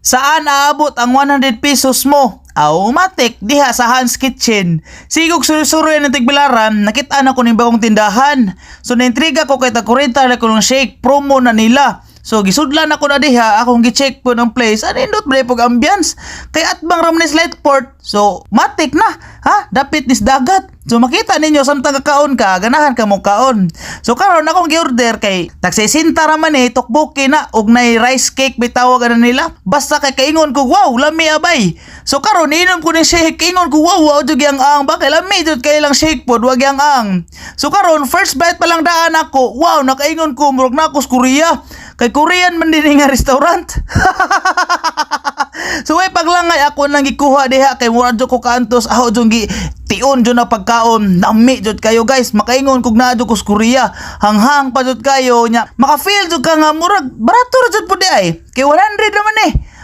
Saan aabot ang 100 pesos mo? Matik, diha sa Hans Kitchen. Sigog suri-suri ng tigbilaran, nakita na ko ng bagong tindahan. So naintriga ko kay tagkurenta na ko ng shake, promo na nila. So gisudlan ako na diha, akong gi-check po ng place. Ano indot ba pag ambience? Kay atbang Ramnes Lightport. So matik na, dapit nis dagat. So makita ninyo samtang kakaon ka, ganahan ka mo kaon. So karon akong gi-order kay tagsisinta ra man tukbuki na og nay rice cake bitawag na nila. Basta kay kaingon ko, wow, lami abay. So karon inom ko ng shake, ingon ko, wow, jud yang ang ba kay lami jud kay lang shake pod, wag yang ang. So karon first bite pa lang daan ako, wow, nakaingon ko murag na ako sa Korea. Kay Korean man din nga restaurant. So way paglangay ako nang gikuha diha kay murad ko kaantos aho jud gi tion jud na pagkaon. Nami jud kayo guys, makaingon kog naa jud ko sa Korea. Hanghang pa jud kayo nya. Maka-feel jud ka nga murag barato ra jud pud di ay. Kay 100 naman